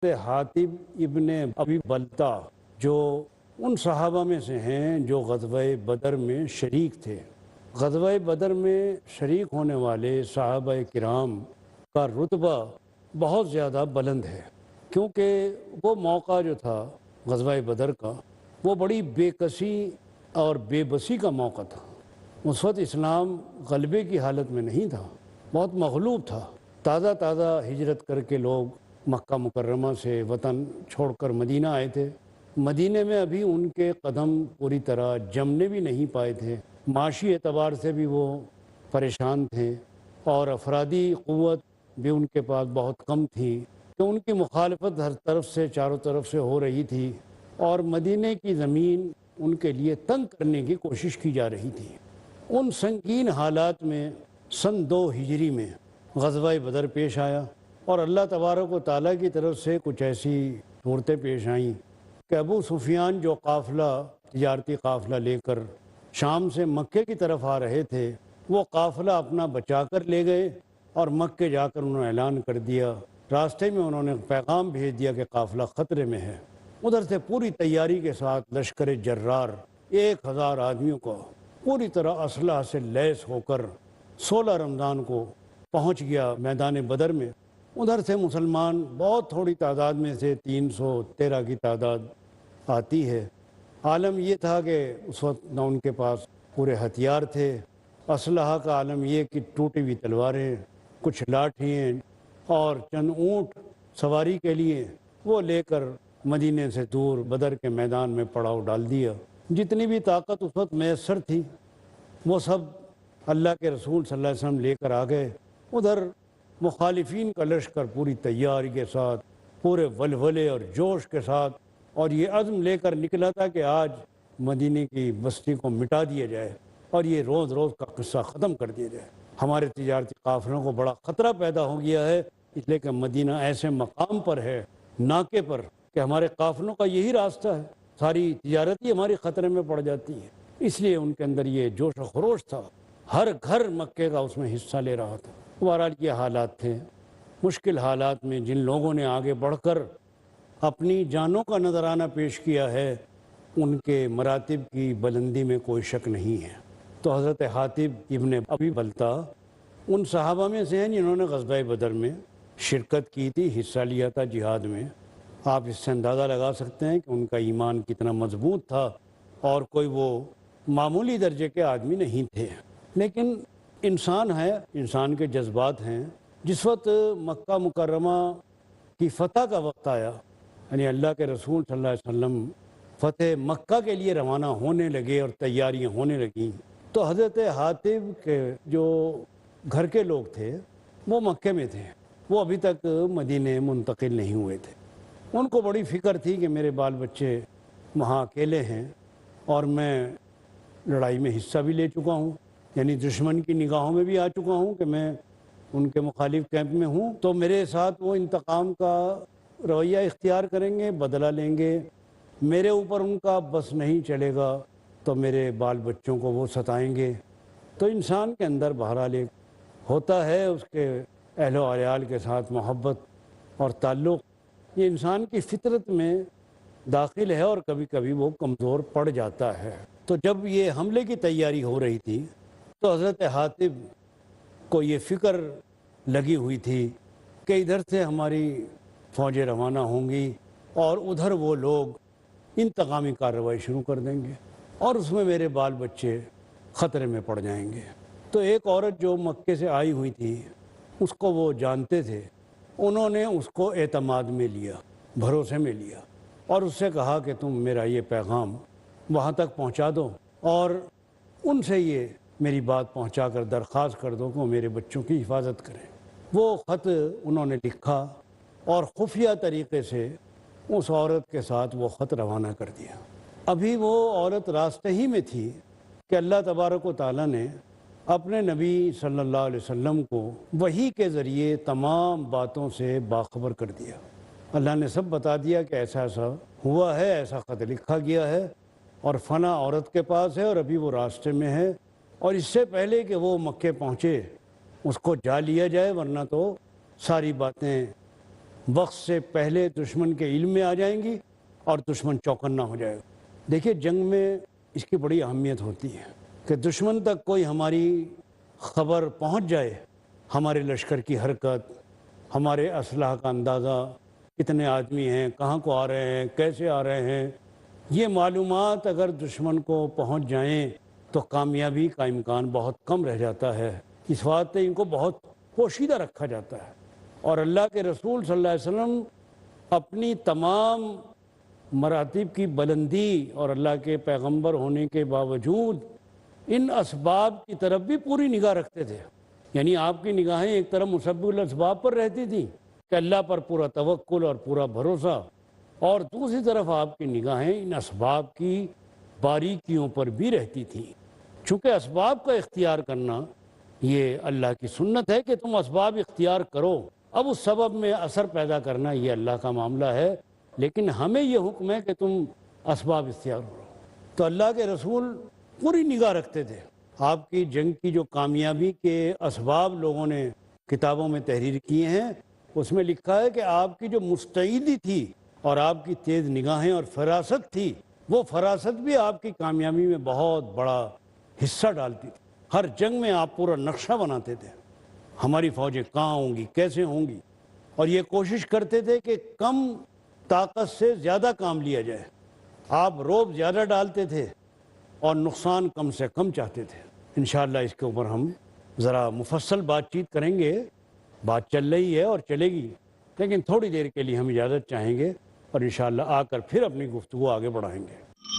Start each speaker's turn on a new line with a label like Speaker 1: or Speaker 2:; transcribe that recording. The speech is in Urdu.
Speaker 1: حاتب ابن ابی بلتا جو ان صحابہ میں سے ہیں جو غزوہ بدر میں شریک تھے۔ غزوہ بدر میں شریک ہونے والے صحابہ کرام کا رتبہ بہت زیادہ بلند ہے، کیونکہ وہ موقع جو تھا غزوہ بدر کا وہ بڑی بے کسی اور بے بسی کا موقع تھا۔ اس وقت اسلام غلبے کی حالت میں نہیں تھا، بہت مغلوب تھا۔ تازہ تازہ ہجرت کر کے لوگ مکہ مکرمہ سے وطن چھوڑ کر مدینہ آئے تھے۔ مدینہ میں ابھی ان کے قدم پوری طرح جمنے بھی نہیں پائے تھے، معاشی اعتبار سے بھی وہ پریشان تھے، اور افرادی قوت بھی ان کے پاس بہت کم تھی کہ ان کی مخالفت ہر طرف سے چاروں طرف سے ہو رہی تھی، اور مدینہ کی زمین ان کے لیے تنگ کرنے کی کوشش کی جا رہی تھی۔ ان سنگین حالات میں سن 2 ہجری میں غزوہ بدر پیش آیا، اور اللہ تبارک و تعالیٰ کی طرف سے کچھ ایسی صورتیں پیش آئیں کہ ابو سفیان جو تجارتی قافلہ لے کر شام سے مکے کی طرف آ رہے تھے، وہ قافلہ اپنا بچا کر لے گئے، اور مکے جا کر انہوں نے اعلان کر دیا، راستے میں انہوں نے پیغام بھیج دیا کہ قافلہ خطرے میں ہے۔ ادھر سے پوری تیاری کے ساتھ لشکر جرار 1000 آدمیوں کو پوری طرح اسلحہ سے لیس ہو کر 16 رمضان کو پہنچ گیا میدان بدر میں۔ ادھر سے مسلمان بہت تھوڑی تعداد میں سے 313 کی تعداد آتی ہے۔ عالم یہ تھا کہ اس وقت نہ ان کے پاس پورے ہتھیار تھے، اسلحہ کا عالم یہ کہ ٹوٹی ہوئی تلواریں، کچھ لاٹھیں اور چند اونٹ سواری کے لیے وہ لے کر مدینے سے دور بدر کے میدان میں پڑاؤ ڈال دیا۔ جتنی بھی طاقت اس وقت میسر تھی وہ سب اللہ کے رسول صلی اللہ علیہ وسلم لے کر آ گئے۔ ادھر مخالفین کا لشکر پوری تیاری کے ساتھ، پورے ولولے اور جوش کے ساتھ، اور یہ عزم لے کر نکلا تھا کہ آج مدینے کی بستی کو مٹا دیا جائے اور یہ روز روز کا قصہ ختم کر دیا جائے۔ ہمارے تجارتی قافلوں کو بڑا خطرہ پیدا ہو گیا ہے، اس لیے کہ مدینہ ایسے مقام پر ہے، ناکے پر، کہ ہمارے قافلوں کا یہی راستہ ہے، ساری تجارتی ہماری خطرے میں پڑ جاتی ہے۔ اس لیے ان کے اندر یہ جوش و خروش تھا، ہر گھر مکے کا اس میں حصہ لے رہا تھا۔ بہرحال یہ حالات تھے، مشکل حالات میں جن لوگوں نے آگے بڑھ کر اپنی جانوں کا نذرانہ پیش کیا ہے، ان کے مراتب کی بلندی میں کوئی شک نہیں ہے۔ تو حضرت حاتب ابن ابی بلتا ان صحابہ میں سے ہیں جنہوں نے غزوہ بدر میں شرکت کی تھی، حصہ لیا تھا جہاد میں۔ آپ اس سے اندازہ لگا سکتے ہیں کہ ان کا ایمان کتنا مضبوط تھا، اور کوئی وہ معمولی درجے کے آدمی نہیں تھے۔ لیکن انسان ہے، انسان کے جذبات ہیں۔ جس وقت مکہ مکرمہ کی فتح کا وقت آیا، یعنی اللہ کے رسول صلی اللہ علیہ وسلم فتح مکہ کے لیے روانہ ہونے لگے اور تیاریاں ہونے لگیں، تو حضرت حاتب کے جو گھر کے لوگ تھے وہ مکے میں تھے، وہ ابھی تک مدینے منتقل نہیں ہوئے تھے۔ ان کو بڑی فکر تھی کہ میرے بال بچے وہاں اکیلے ہیں، اور میں لڑائی میں حصہ بھی لے چکا ہوں، یعنی دشمن کی نگاہوں میں بھی آ چکا ہوں کہ میں ان کے مخالف کیمپ میں ہوں، تو میرے ساتھ وہ انتقام کا رویہ اختیار کریں گے، بدلہ لیں گے، میرے اوپر ان کا بس نہیں چلے گا تو میرے بال بچوں کو وہ ستائیں گے۔ تو انسان کے اندر بہرحال ایک ہوتا ہے اس کے اہل و عیال کے ساتھ محبت اور تعلق، یہ انسان کی فطرت میں داخل ہے، اور کبھی کبھی وہ کمزور پڑ جاتا ہے۔ تو جب یہ حملے کی تیاری ہو رہی تھی تو حضرت حاتب کو یہ فکر لگی ہوئی تھی کہ ادھر سے ہماری فوجیں روانہ ہوں گی اور ادھر وہ لوگ انتقامی کارروائی شروع کر دیں گے، اور اس میں میرے بال بچے خطرے میں پڑ جائیں گے۔ تو ایک عورت جو مکے سے آئی ہوئی تھی، اس کو وہ جانتے تھے، انہوں نے اس کو اعتماد میں لیا، بھروسے میں لیا، اور اس سے کہا کہ تم میرا یہ پیغام وہاں تک پہنچا دو، اور ان سے یہ میری بات پہنچا کر درخواست کر دو کہ وہ میرے بچوں کی حفاظت کریں۔ وہ خط انہوں نے لکھا اور خفیہ طریقے سے اس عورت کے ساتھ وہ خط روانہ کر دیا۔ ابھی وہ عورت راستے ہی میں تھی کہ اللہ تبارک و تعالیٰ نے اپنے نبی صلی اللہ علیہ وسلم کو وحی کے ذریعے تمام باتوں سے باخبر کر دیا۔ اللہ نے سب بتا دیا کہ ایسا ایسا ہوا ہے، ایسا خط لکھا گیا ہے، اور فلاں عورت کے پاس ہے، اور ابھی وہ راستے میں ہے، اور اس سے پہلے کہ وہ مکے پہنچے اس کو جا لیا جائے، ورنہ تو ساری باتیں وقت سے پہلے دشمن کے علم میں آ جائیں گی اور دشمن چوکنا ہو جائے گا۔ دیکھیے جنگ میں اس کی بڑی اہمیت ہوتی ہے کہ دشمن تک کوئی ہماری خبر پہنچ جائے، ہمارے لشکر کی حرکت، ہمارے اسلحہ کا اندازہ، کتنے آدمی ہیں، کہاں کو آ رہے ہیں، کیسے آ رہے ہیں، یہ معلومات اگر دشمن کو پہنچ جائیں تو کامیابی کا امکان بہت کم رہ جاتا ہے۔ اس واسطے ان کو بہت پوشیدہ رکھا جاتا ہے، اور اللہ کے رسول صلی اللہ علیہ وسلم اپنی تمام مراتب کی بلندی اور اللہ کے پیغمبر ہونے کے باوجود ان اسباب کی طرف بھی پوری نگاہ رکھتے تھے۔ یعنی آپ کی نگاہیں ایک طرف مسبب الاسباب پر رہتی تھیں کہ اللہ پر پورا توکل اور پورا بھروسہ، اور دوسری طرف آپ کی نگاہیں ان اسباب کی باریکیوں پر بھی رہتی تھیں۔ چونکہ اسباب کا اختیار کرنا یہ اللہ کی سنت ہے کہ تم اسباب اختیار کرو، اب اس سبب میں اثر پیدا کرنا یہ اللہ کا معاملہ ہے، لیکن ہمیں یہ حکم ہے کہ تم اسباب اختیار کرو۔ تو اللہ کے رسول پوری نگاہ رکھتے تھے۔ آپ کی جنگ کی جو کامیابی کے اسباب لوگوں نے کتابوں میں تحریر کیے ہیں، اس میں لکھا ہے کہ آپ کی جو مستعدی تھی اور آپ کی تیز نگاہیں اور فراست تھی، وہ فراست بھی آپ کی کامیابی میں بہت بڑا حصہ ڈالتی تھی۔ ہر جنگ میں آپ پورا نقشہ بناتے تھے، ہماری فوجیں کہاں ہوں گی، کیسے ہوں گی، اور یہ کوشش کرتے تھے کہ کم طاقت سے زیادہ کام لیا جائے۔ آپ رعب زیادہ ڈالتے تھے اور نقصان کم سے کم چاہتے تھے۔ انشاءاللہ اس کے اوپر ہم ذرا مفصل بات چیت کریں گے، بات چل رہی ہے اور چلے گی، لیکن تھوڑی دیر کے لیے ہم اجازت چاہیں گے اور انشاءاللہ آ کر پھر اپنی گفتگو آگے بڑھائیں گے۔